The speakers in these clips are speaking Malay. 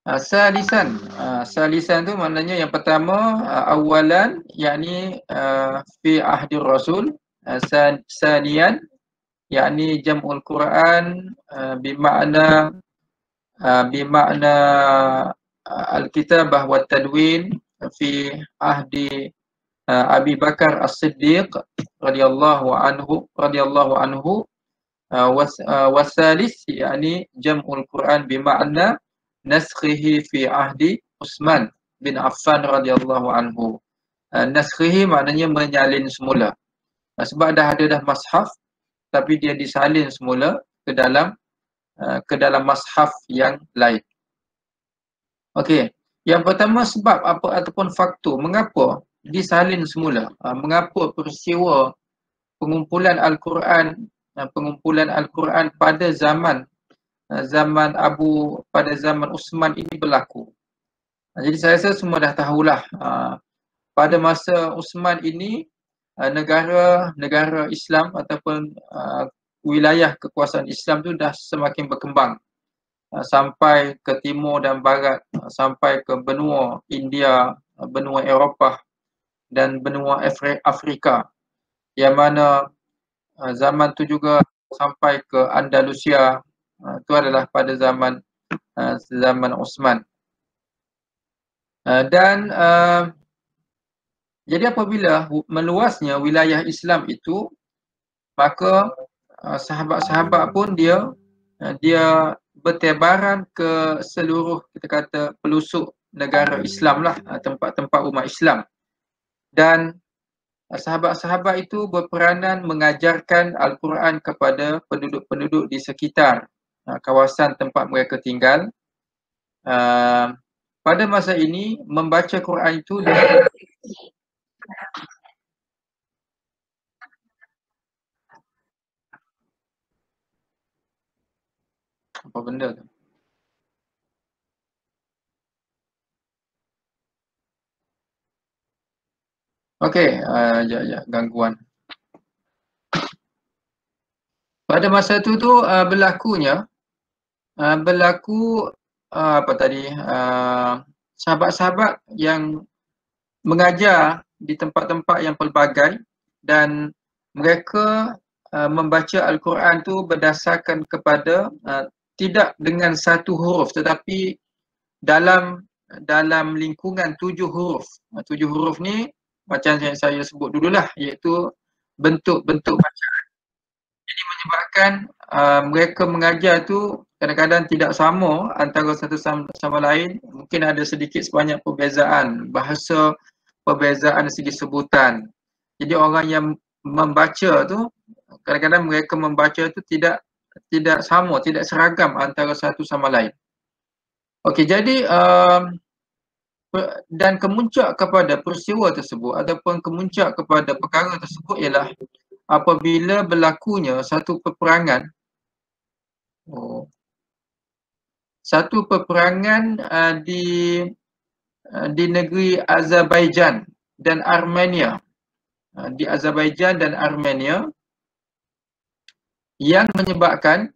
Salisan tu maknanya yang pertama, awalan, yakni fi ahdi Rasul. Sanian, yakni jam'ul Quran bimakna al-kitabah wa tadwin fi ahdi Abi Bakar As-Siddiq radhiyallahu anhu. Wasalis, yakni jam'ul Quran bimakna naskhihi fi ahdi Utsman bin Affan radhiyallahu anhu. Naskhihi maknanya menyalin semula. Sebab dah mashaf, tapi dia disalin semula ke dalam mashaf yang lain. Okey, yang pertama sebab apa ataupun faktor mengapa disalin semula. Mengapa peristiwa pengumpulan Al-Quran pada zaman Utsman ini berlaku. Jadi saya rasa semua dah tahulah, pada masa Utsman ini negara Islam ataupun wilayah kekuasaan Islam tu dah semakin berkembang sampai ke timur dan barat, sampai ke benua India, benua Eropah dan benua Afrika, yang mana zaman tu juga sampai ke Andalusia. Itu adalah pada zaman Utsman. Jadi apabila meluasnya wilayah Islam itu, maka sahabat-sahabat pun dia bertebaran ke seluruh, kita kata, pelusuk negara Islam lah, tempat-tempat umat Islam. Dan sahabat-sahabat itu berperanan mengajarkan Al-Quran kepada penduduk-penduduk di sekitar kawasan tempat mereka tinggal. Pada masa ini, membaca Quran itu apa benda tu? Okey, gangguan. Pada masa tu berlaku apa tadi, sahabat-sahabat yang mengajar di tempat-tempat yang pelbagai, dan mereka membaca Al-Quran tu berdasarkan kepada tidak dengan satu huruf, tetapi dalam lingkungan 7 huruf. 7 huruf ni macam yang saya sebut dululah, iaitu bentuk-bentuk bacaan. Jadi menyebabkan mereka mengajar tu kadang-kadang tidak sama antara satu sama lain. Mungkin ada sedikit sebanyak perbezaan bahasa, perbezaan segi sebutan. Jadi orang yang membaca tu, kadang-kadang mereka membaca tu tidak sama, tidak seragam antara satu sama lain. Okey, jadi dan kemuncak kepada peristiwa tersebut ataupun kemuncak kepada perkara tersebut ialah apabila berlakunya satu peperangan di negeri Azerbaijan dan Armenia. Di Azerbaijan dan Armenia, yang menyebabkan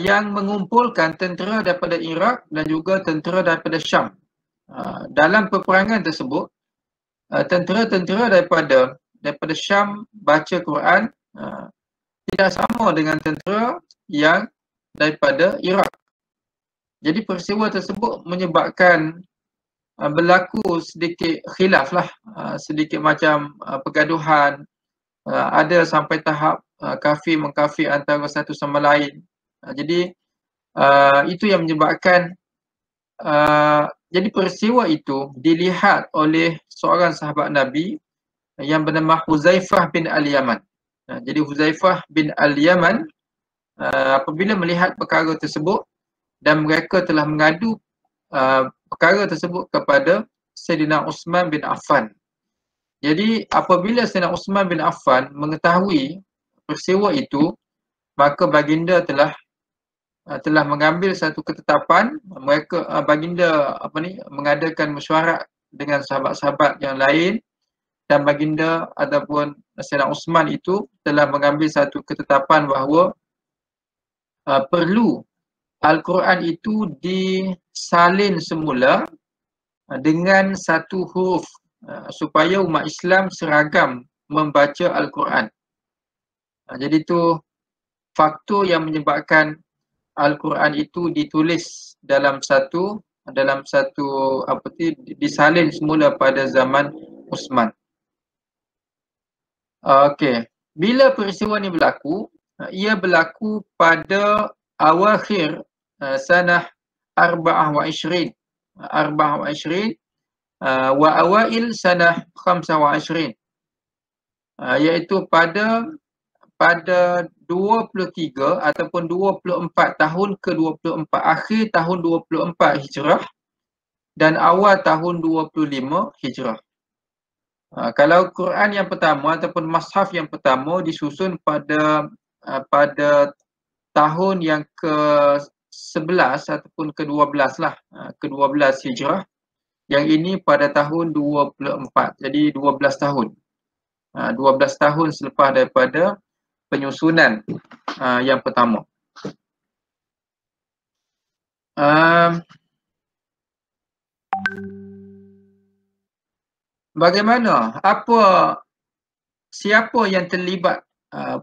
yang mengumpulkan tentera daripada Iraq dan juga tentera daripada Syam. Dalam peperangan tersebut, tentera-tentera daripada Syam baca Quran tidak sama dengan tentera yang daripada Iraq. Jadi peristiwa tersebut menyebabkan berlaku sedikit khilaf lah, sedikit macam pergaduhan, ada sampai tahap kafir mengkafir antara satu sama lain. Jadi itu yang menyebabkan jadi peristiwa itu dilihat oleh seorang sahabat Nabi yang bernama Huzaifah bin Al-Yaman. Jadi Huzaifah bin Al-Yaman apabila melihat perkara tersebut, dan mereka telah mengadu perkara tersebut kepada Sayyidina Utsman bin Affan. Jadi apabila Sayyidina Utsman bin Affan mengetahui peristiwa itu, maka baginda telah mengambil satu ketetapan. Baginda mengadakan mesyuarat dengan sahabat-sahabat yang lain dan baginda ataupun Sayyidina Uthman itu telah mengambil satu ketetapan bahawa perlu Al-Quran itu disalin semula dengan satu huruf supaya umat Islam seragam membaca Al-Quran. Jadi itu faktor yang menyebabkan Al-Quran itu ditulis dalam satu disalin semula pada zaman Uthman. Okey, bila peristiwa ini berlaku, ia berlaku pada awakhir sanah 24 wa awail sanah 25, iaitu pada 23 ataupun 24 tahun ke-24, akhir tahun 24 Hijrah dan awal tahun 25 Hijrah. Kalau Quran yang pertama ataupun Mushaf yang pertama disusun pada tahun yang ke-11 ataupun ke-12 lah, ke-12 Hijrah. Yang ini pada tahun 24, jadi 12 tahun. 12 tahun selepas daripada penyusunan yang pertama. Bagaimana? Siapa yang terlibat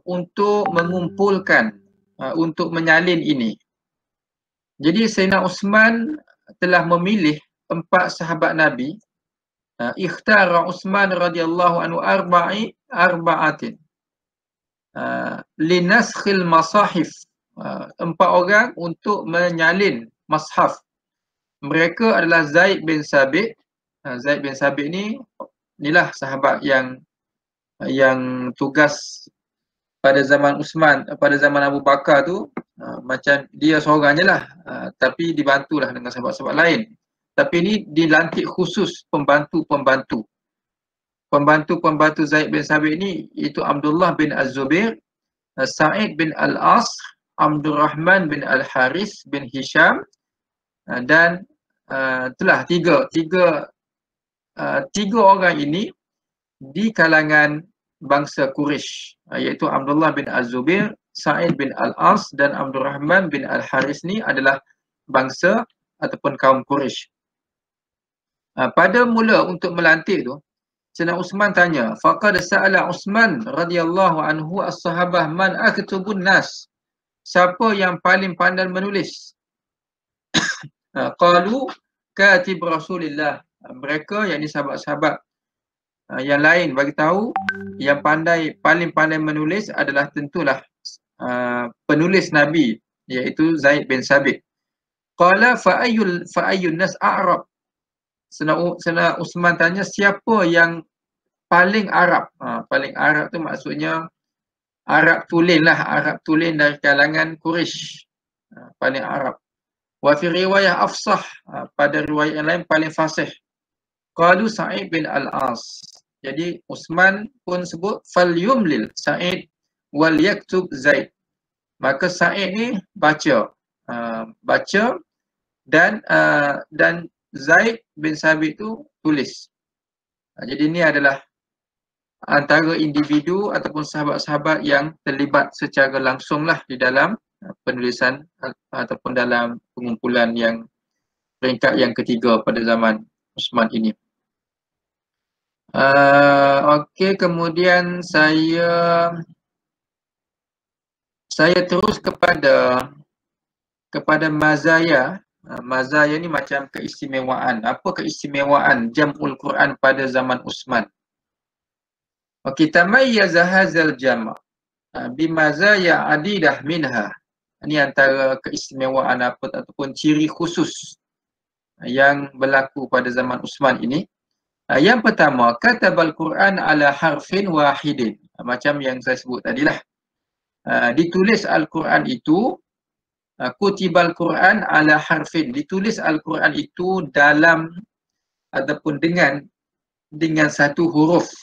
untuk mengumpulkan, untuk menyalin ini? Jadi Sayyidina Uthman telah memilih 4 sahabat Nabi. Ikhtara Uthman radhiyallahu anhu arba'atin linaskhil masahif, 4 orang untuk menyalin mashaf. Mereka adalah Zaid bin Sabit. Zaid bin Sabit inilah sahabat yang tugas pada zaman Uthman, pada zaman Abu Bakar tu, macam dia seorang je lah, tapi dibantulah dengan sahabat-sahabat lain. Tapi ini dilantik khusus pembantu Zaid bin Sabit ni, iaitu Abdullah bin Az-Zubair, Sa'id bin Al-As, Abdul Rahman bin Al-Haris bin Hisham, dan itulah tiga orang ini di kalangan bangsa Quraisy, iaitu Abdullah bin Az-Zubair, Sa'id bin Al-As dan Abdul Rahman bin Al-Haris ni adalah bangsa ataupun kaum Quraisy. Pada mula untuk melantik tu, Sayyidina Uthman tanya, faqad sa'ala Uthman radhiyallahu anhu as-sahabah man aktubun nas, siapa yang paling pandai menulis? Qalu katib Rasulillah. Mereka, yakni sahabat-sahabat yang lain bagi tahu yang paling pandai menulis adalah tentulah penulis Nabi, iaitu Zaid bin Sabit. Qala fa ayyun nas a'rab. Sayyidina Uthman tanya, siapa yang paling Arab? Paling Arab tu maksudnya Arab tulen lah, Arab tulen dari kalangan Quraisy, paling Arab. Wa fi riwayah afsah, pada riwayat yang lain paling fasih. Qalu Sa'id bin Al-As. Jadi Uthman pun sebut fal yumlil Sa'id wal yaktub Zaid. Maka Sa'id ni baca dan Zaid bin Sabit tu tulis. Jadi ini adalah antara individu ataupun sahabat-sahabat yang terlibat secara langsung lah di dalam penulisan ataupun dalam pengumpulan yang peringkat yang ketiga pada zaman Uthman ini. Okey, kemudian saya terus kepada mazaya. Mazaya ni macam keistimewaan. Apa keistimewaan Jam'ul Quran pada zaman Uthman? Okey, tamayyaza hadzal jam' bimazaya adidah minha. Ini antara keistimewaan ataupun ciri khusus yang berlaku pada zaman Uthman ini. Yang pertama, katabal Quran ala harfin wahidin. Macam yang saya sebut tadilah. Ditulis Al-Quran itu, kutibal Quran ala harfin. Ditulis Al-Quran itu dalam ataupun dengan satu huruf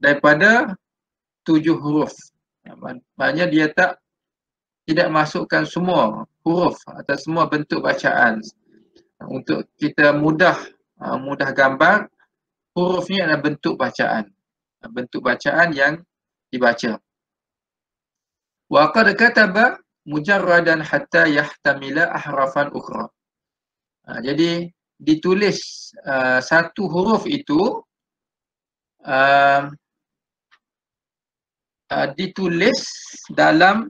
daripada 7 huruf. Maknanya dia tidak masukkan semua huruf atau semua bentuk bacaan. Untuk kita mudah gambar, huruf ni adalah bentuk bacaan. bentuk bacaan yang dibaca. Wa qad kataba mujarradan hatta yahtamila ahrafan ukhra. Jadi ditulis satu huruf itu ditulis dalam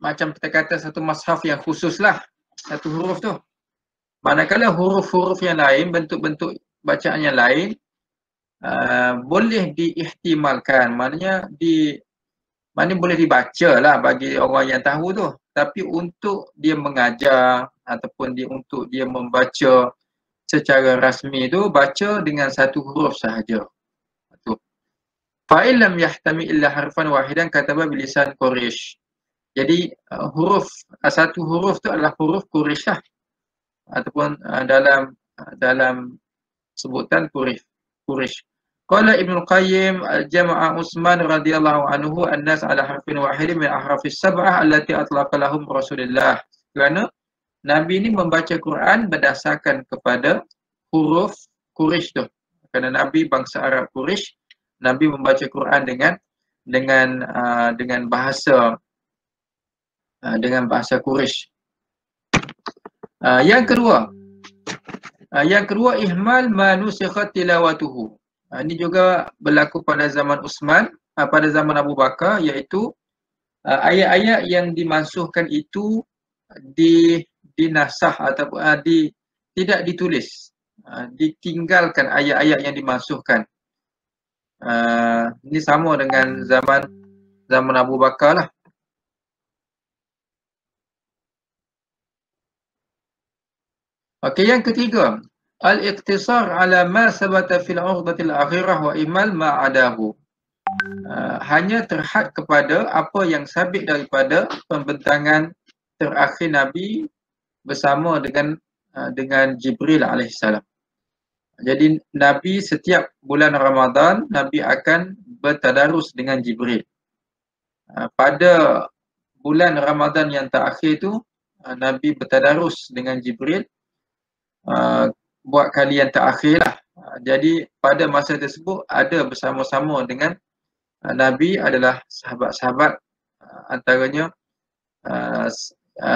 macam kita kata satu mushaf yang khusus lah, satu huruf tu. Manakala huruf-huruf yang lain, bentuk-bentuk bacaan yang lain boleh diihtimalkan, maknanya maknanya boleh dibaca lah bagi orang yang tahu tu. Tapi untuk dia mengajar ataupun untuk dia membaca secara rasmi tu, baca dengan satu huruf sahaja. Fa'in lam yahtami illa harfan wahidan kataba bilisan Quraisy. Jadi satu huruf tu adalah huruf Quraisy lah, ataupun dalam sebutan Quraisy. Qala Ibnu Qayyim jama'a Utsman radhiyallahu anhu an-nas ala harfin wahidin min ahrafis sab'ah allati atlaqa lahum Rasulullah. Kerana Nabi ni membaca Quran berdasarkan kepada huruf Quraisy tu. Kerana Nabi bangsa Arab Quraisy, Nabi membaca Quran dengan bahasa Quraisy. Yang kedua ihmal ma nusikhat tilawatuhu. Ini juga berlaku pada zaman Utsman, pada zaman Abu Bakar, iaitu ayat-ayat yang dimansuhkan itu dinasah ataupun tidak ditulis, ditinggalkan ayat-ayat yang dimansuhkan. Ini sama dengan zaman Abu Bakar lah. Okey, yang ketiga, al-iqtisar ala ma sabata fil 'urdatil akhirah wa imal ma adahu. Hanya terhad kepada apa yang sabit daripada pembentangan terakhir Nabi bersama dengan Jibril alaihissalam. Jadi Nabi setiap bulan Ramadan, Nabi akan bertadarus dengan Jibril. Pada bulan Ramadan yang terakhir tu, Nabi bertadarus dengan Jibril buat kali yang terakhir lah. Jadi pada masa tersebut ada bersama-sama dengan Nabi adalah sahabat-sahabat, antaranya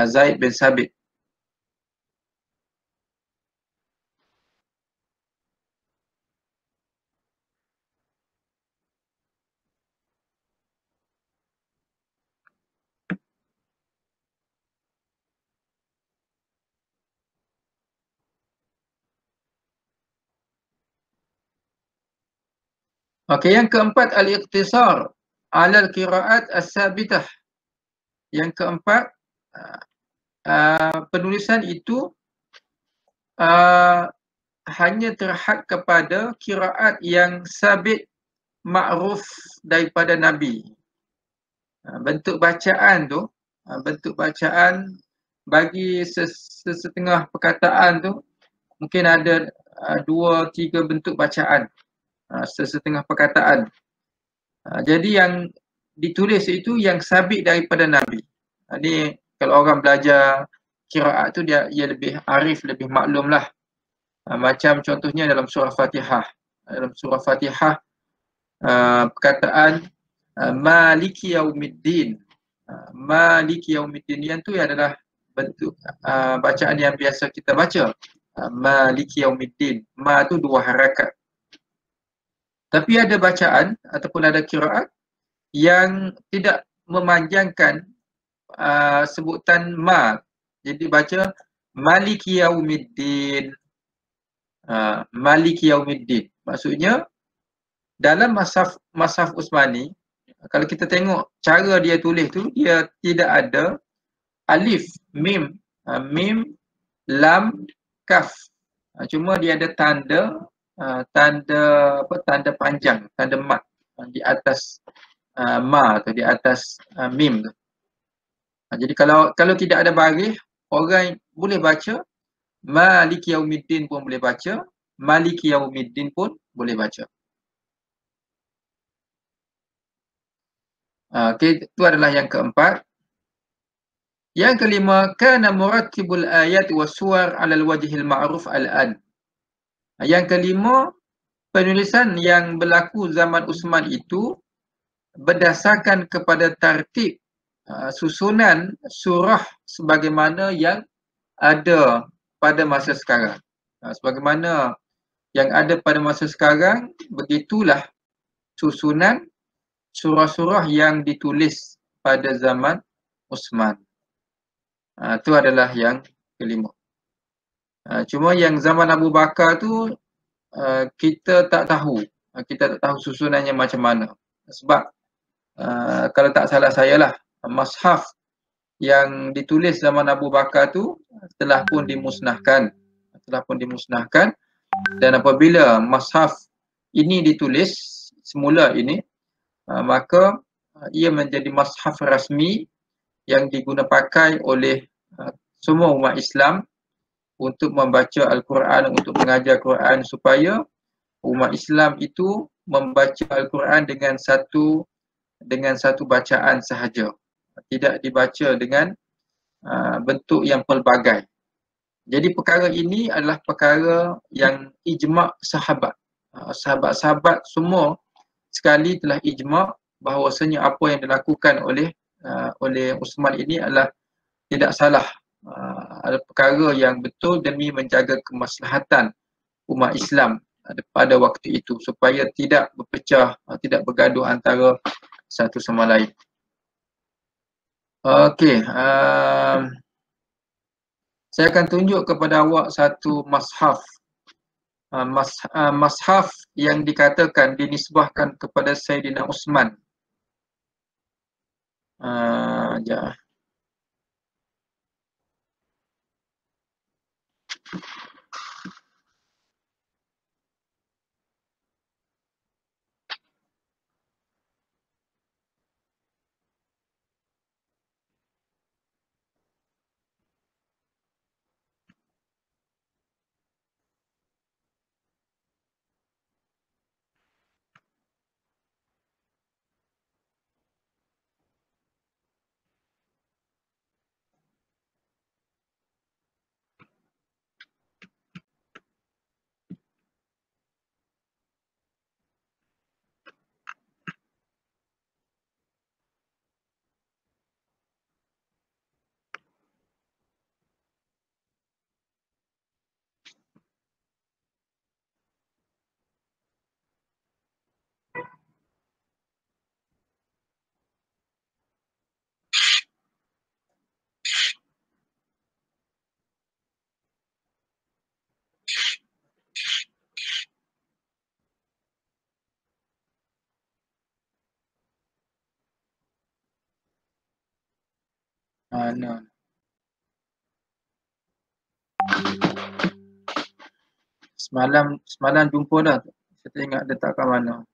Zaid bin Sabit. Okey, yang keempat al-iqtisar ala al-qiraat as-sabitah. Yang keempat, penulisan itu hanya terhad kepada qiraat yang sabit ma'ruf daripada Nabi. Bentuk bacaan tu, bagi sesetengah perkataan tu mungkin ada 2-3 bentuk bacaan, sesetengah perkataan. Jadi yang ditulis itu yang sabit daripada Nabi. Ini kalau orang belajar qiraat tu ia lebih arif, lebih maklum lah. Macam contohnya dalam surah Fatihah. Dalam surah Fatihah perkataan Maliki Yaumiddin. Maliki Yaumiddin yang tu adalah bentuk bacaan yang biasa kita baca. Maliki Yaumiddin. Ma tu 2 harakat. Tapi ada bacaan ataupun ada qiraat yang tidak memanjangkan sebutan ma. Jadi baca Maliki Yaumiddin. Maliki Yaumiddin. Maksudnya dalam Mushaf Utsmani, kalau kita tengok cara dia tulis tu, dia tidak ada alif, mim, lam, kaf. Cuma dia ada tanda panjang, tanda mat di atas ma atau di atas mim tu. Jadi kalau tidak ada baris, orang boleh baca Maliki Yaumiddin pun boleh baca, Maliki Yaumiddin pun boleh baca. Okey, itu adalah yang keempat. Yang kelima, kana murattibul ayat was suwar 'ala al-wajhil ma'ruf al-an. Yang kelima, penulisan yang berlaku zaman Uthman itu berdasarkan kepada tartib susunan surah sebagaimana yang ada pada masa sekarang. Sebagaimana yang ada pada masa sekarang, begitulah susunan surah-surah yang ditulis pada zaman Uthman. Itu adalah yang kelima. Cuma yang zaman Abu Bakar tu kita tak tahu. Kita tak tahu susunannya macam mana. Sebab kalau tak salah saya lah, mushaf yang ditulis zaman Abu Bakar tu telah pun dimusnahkan. Dan apabila mushaf ini ditulis semula ini, maka ia menjadi mushaf rasmi yang diguna pakai oleh semua umat Islam untuk membaca Al-Quran, untuk mengajar Quran, supaya umat Islam itu membaca Al-Quran dengan satu bacaan sahaja, tidak dibaca dengan bentuk yang pelbagai. Jadi perkara ini adalah perkara yang ijma' sahabat. Sahabat-sahabat semua sekali telah ijma' bahawasanya apa yang dilakukan oleh Uthman ini adalah tidak salah. Adalah perkara yang betul demi menjaga kemaslahatan umat Islam pada waktu itu, supaya tidak berpecah, tidak bergaduh antara satu sama lain. Okey, saya akan tunjuk kepada awak satu mushaf. Mushaf yang dikatakan dinisbahkan kepada Sayyidina Uthman. Sekejap. Mana? Semalam jumpa dah. Saya tak ingat letak kat mana.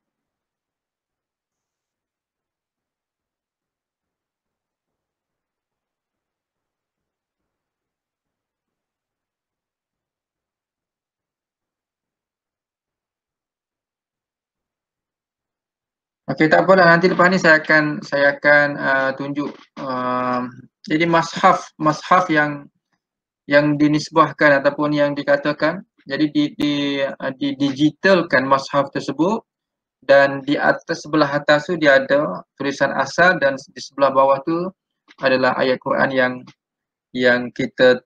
Okey, tak apalah, nanti lepas ni saya akan tunjuk. Jadi mushaf yang dinisbahkan ataupun yang dikatakan, jadi didigitalkan mushaf tersebut, dan di atas, sebelah atas tu dia ada tulisan asal, dan di sebelah bawah tu adalah ayat Quran yang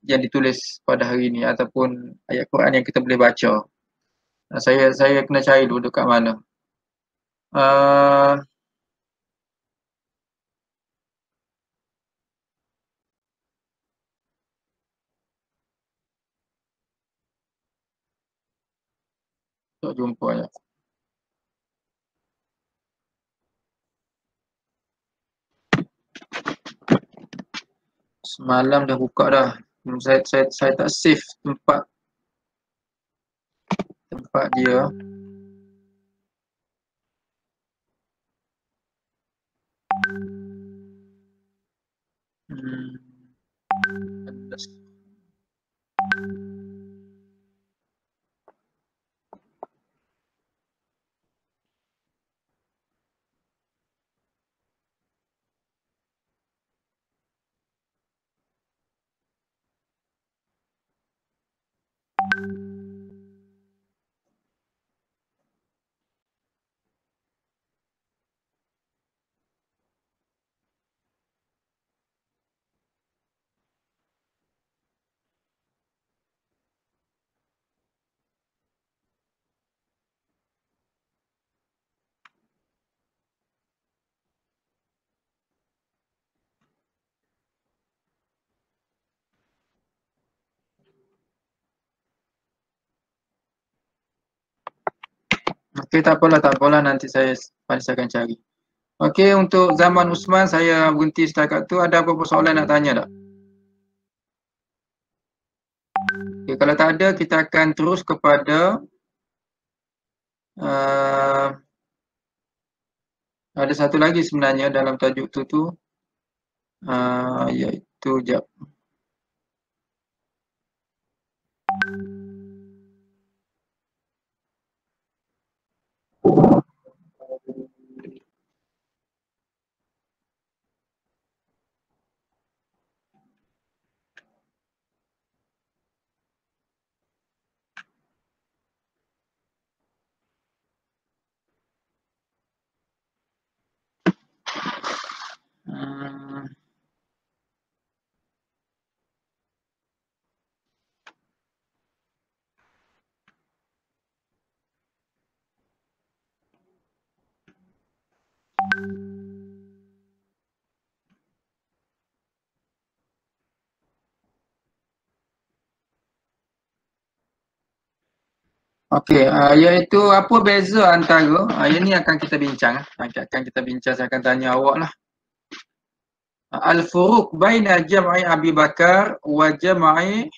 ditulis pada hari ini, ataupun ayat Quran yang kita boleh baca. Saya kena cari dulu dekat mana. Tak jumpa ayat. Semalam dah buka dah. Saya tak save tempat dia. Okey, tak apalah, nanti saya akan cari. Okey, untuk zaman Usman saya berhenti setakat tu. Ada apa-apa soalan nak tanya tak? Okey, kalau tak ada kita akan terus kepada ada satu lagi sebenarnya dalam tajuk tu iaitu jap. Okey, iaitu apa beza antara yang ni akan kita bincang, saya akan tanya awak lah. Al-furuq baina jam'i Abi Bakar wa jam'i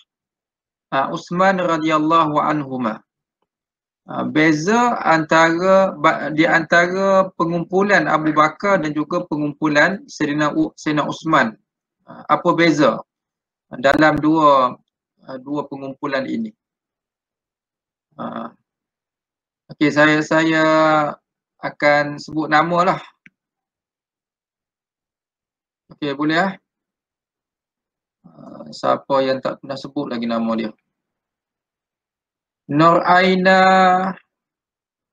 Uthman radhiyallahu anhuma. Beza di antara pengumpulan Abu Bakar dan juga pengumpulan Sayyidina Uthman. Apa beza dalam dua pengumpulan ini? Okey, saya akan sebut nama lah. Okey, boleh siapa yang tak pernah sebut lagi nama dia? Nur Aina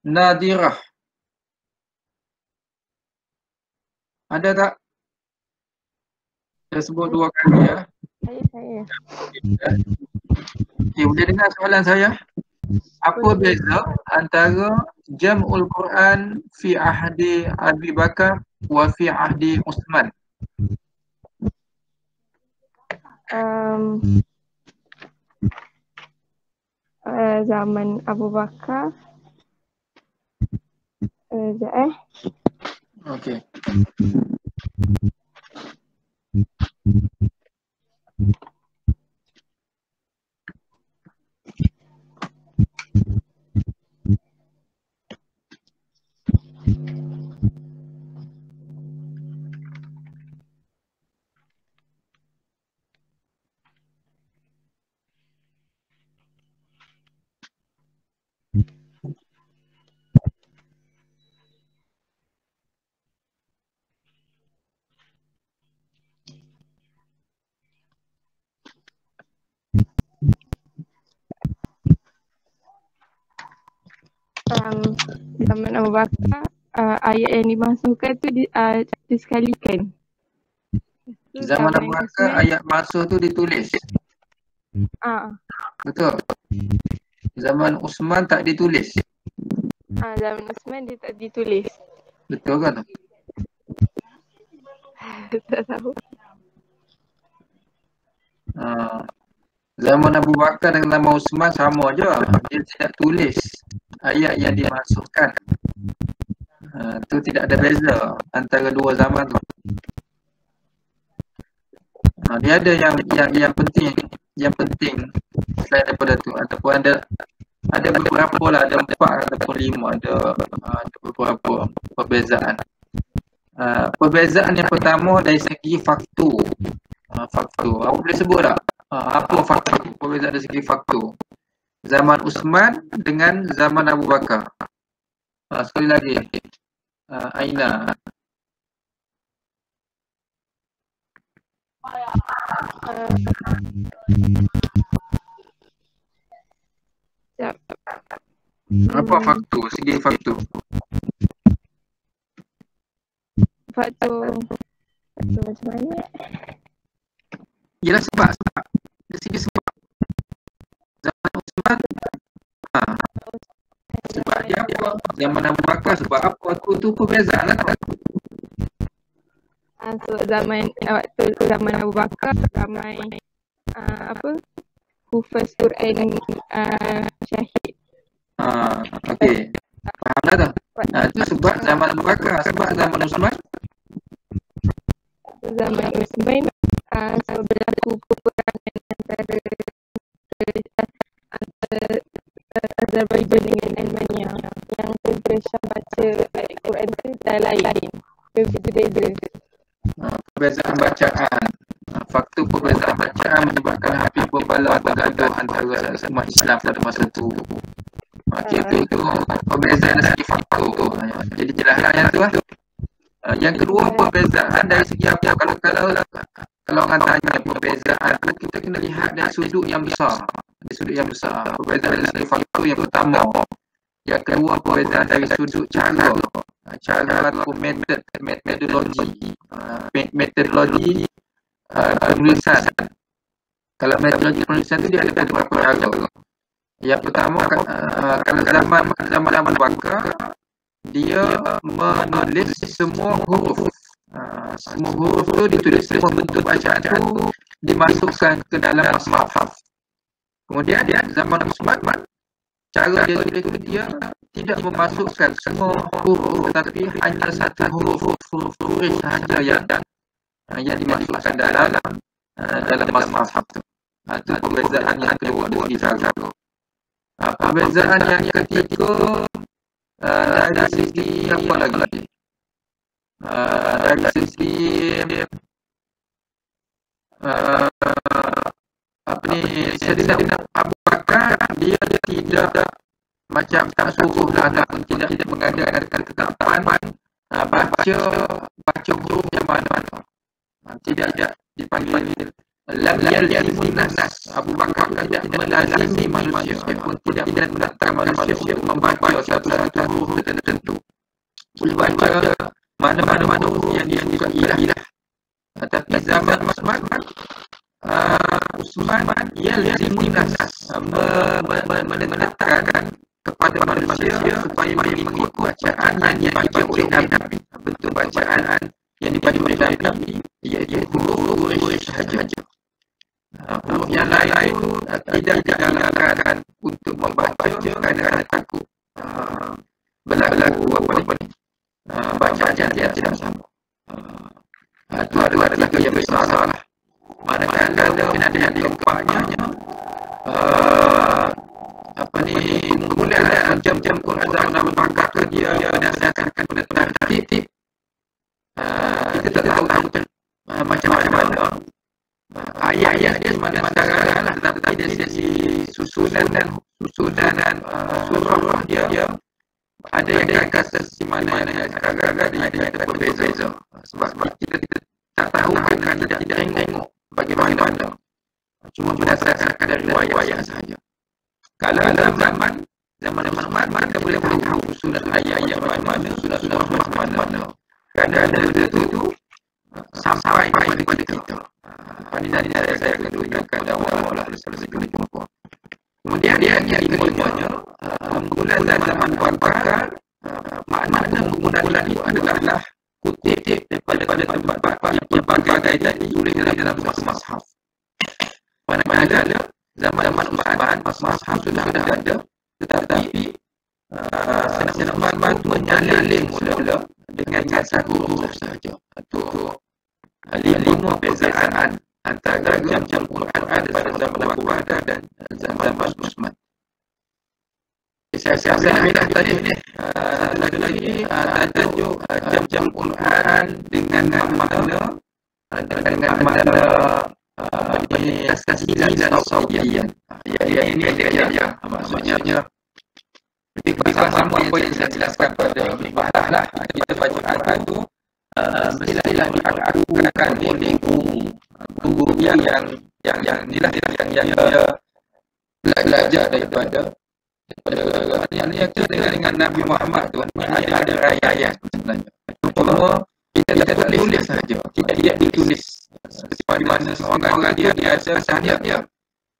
Nadirah. Ada tak? Saya sebut dua kali ya. Saya. Okey, boleh dengar soalan saya? Apa beza antara jam'ul Quran fi ahdi Abi Bakar wa fi ahdi Uthman? Zaman Abu Bakar. Okey. Zaman Abu Bakar, ayat yang dimasukkan tu disekalikan. Zaman Abu Bakar ayat masuk tu ditulis. Betul. Zaman Uthman tak ditulis. Zaman Uthman dia tak ditulis. Betul kan? Tak tahu. Zaman Abu Bakar dengan zaman Uthman sama je. Dia tidak tulis ayat yang dimasukkan. Tu tidak ada beza antara dua zaman tu. Dia ada yang penting selain daripada tu, ataupun ada beberapa lah, ada 4 ataupun 5, ada beberapa perbezaan. Perbezaan yang pertama dari segi faktor. Faktor. Awak boleh sebut tak? Apa faktor? Perbezaan dari segi faktor. Zaman Uthman dengan zaman Abu Bakar. Sekali lagi. Aina. Apa faktor? Segi faktor. Faktor macam mana? Yelah sebab dari segi sebab zaman Uthman sebab dia apa? Zaman Abu Bakar sebab apa? Tu perbezaan lah. So waktu zaman Abu Bakar ramai hufaz Quran syahid. Okey. Faham dah tu? Itu sebab zaman Abu Bakar, sebab zaman Uthman. Zaman Uthman berlaku peperangan antara Azerbaijan dengan Armenia, yang tentera Syam baca Al-Quran tu dah lain, berbeza. Perbezaan bacaan, faktor perbezaan bacaan menyebabkan hampir berbalah bergaduh antara umat Islam pada masa itu. Itu perbezaan dari segi faktor. Jadi jelaslah yang tu lah. Yang kedua, perbezaan dari segi apa? Kalau orang tanya perbezaan tu, kita kena lihat dari sudut yang besar. Perbezaan dari segi faktor yang pertama. Yang kedua, perbezaan dari sudut cara atau metodologi penulisan. Kalau metodologi penulisan tu dia ada beberapa cara. Yang pertama, kalau zaman Abu Bakar, dia menulis semua huruf. Semua huruf tu ditulis, semua bentuk bacaan tu dimasukkan ke dalam mushaf. Kemudian zaman Uthman, cara dia tulis tu dia tidak memasukkan semua huruf, tetapi hanya satu huruf tulis sahaja yang dimasukkan dalam mushaf tu. Itu perbezaan yang kedua dari cara. Perbezaan yang ketiga dari segi apa lagi? Dari segi Sayyidina Abu Bakar, dia tidak macam tak suruh ataupun tidak mengadakan ketetapan baca huruf yang mana. Tidak dipanggil lam yalzimun nas. Abu Bakar tidak melazimi manusia pun tidak mendatang manusia untuk membaca satu-satu huruf tertentu. Boleh baca mana-mana huruf yang disukai lah. Tapi zaman Uthman yalzimun nas, menetapkan kepada manusia supaya mengikut bacaan yang dibaca oleh Nabi. Bentuk bacaan yang dibaca oleh Nabi iaitu huruf sahaja. Huruf yang lain itu tidak digalakkan untuk membaca kerana takut berlaku bacaan yang tidak sama. Itu adalah tiga yang besar lah. Manakala mungkin ada yang keempatnya kemudian jam-jam Quran zaman Abu Bakar tu dia berdasarkan penetapan tertib. Kita tak tahu macam-macam mana ayat-ayat dia sekarang lah, tetapi dari segi susunan surah dia ada yang kata di mana yang sekarang ada berbeza. Sebab kita tak tahu kan tidak tengok bagaimana, cuma berdasarkan dari riwayat sahaja. Kalau zaman Uthman kita boleh tahu sudah ayat-ayat mana, sudah mana. Kerana ada itu sampai kepada kita. Ini saya akan tunjukkan dalam Allah selesai kita jumpa. Kemudian yang kelimanya, penggunaan zaman Abu Bakar, makna penggunaan itu adalah kutip daripada tempat yang pelbagai tadi ditulis dalam mushaf. Manakala zaman Uthman mushaf sudah ada, tetapi Sayyidina Uthman menyalin mula dengan satu huruf sahaja. Itu lima perbezaan antara jam-jam Quran pada zaman Abu Bakar dan zaman Uthman. Saya ambil tadi ni. Satu lagi tajuk jam-jam Quran dengan makna tasjilan dan sawdiyan. Ya ini dia. Maksudnya lebih sama apa yang saya jelaskan pada ibadah lah. Kita baca Quran tu mestilah diakukan oleh guru yang inilah yang dia belajar daripada yang dengan Nabi Muhammad tu ada ayat sebenarnya. Cuma kita tak tulis saja, tidak ditulis. Seperti mana seorang dia ada sanad dia.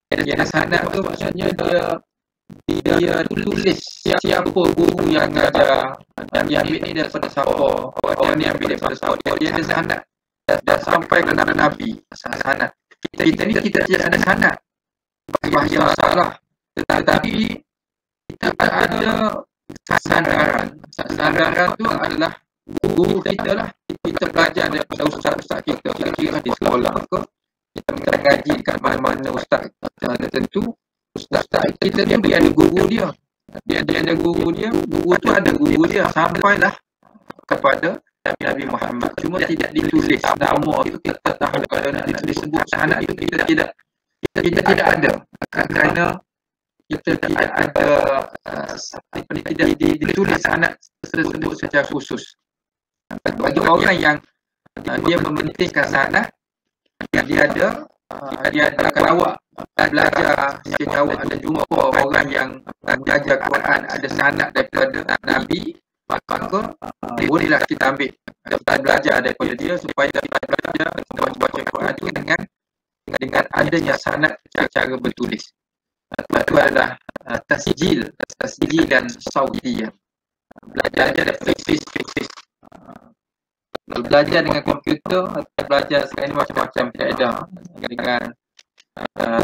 Dia ada sanad tu maksudnya dia tulis siapa guru yang ada dan dia ambil ni daripada siapa, orang ni ambil daripada siapa. Dia ada sanad dah sampai ke Nabi sanad. Kita ni kita tidak ada sanad. Bahasa salah. Tetapi kita ada sandaran. Sandaran tu adalah guru kita lah. Kita belajar daripada ustaz-ustaz kita. Kira di sekolah ke, kita mengaji kat mana-mana ustaz tertentu. Ustaz kita tu dia ada guru dia. Dia ada guru dia. Guru tu ada guru dia. Sampailah kepada Nabi Muhammad. Cuma tidak ditulis nama tu, kita tahu kalau nak ditulis sebut sanad itu kita tidak ada, kerana kita tidak ada tidak ditulis sanad tersebut secara khusus. Bagi orang yang dia mementingkan sanad, dia ada kalau awak belajar sejak awak ada jumpa orang yang belajar Quran ada sanad daripada Nabi, maka bolehlah kita ambil, kita belajar daripada dia supaya kita belajar baca Quran itu dengan adanya sanad cara bertulis. Itu adalah tasjil dan sautiyah. Belajar daripada face. Belajar dengan komputer atau belajar sekarang ini macam-macam kaedah dengan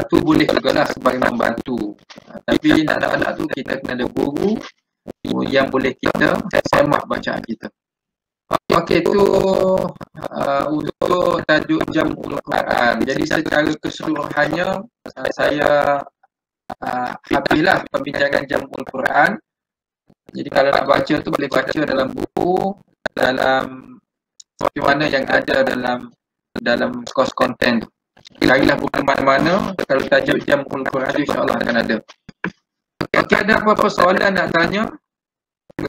tu boleh jugalah sebagai membantu. Tapi nak tu kita kena ada guru yang boleh kita semak bacaan kita. Okey, itu untuk tajuk Jam'ul Quran. Jadi secara keseluruhannya saya habislah perbincangan Jam'ul Quran. Jadi kalau nak baca tu boleh baca dalam buku, dalam seperti mana yang ada dalam kos konten tu. Carilah buku mana-mana, kalau tajuk Jam'ul Quran insya-Allah akan ada. Okey, ada apa-apa soalan nak tanya?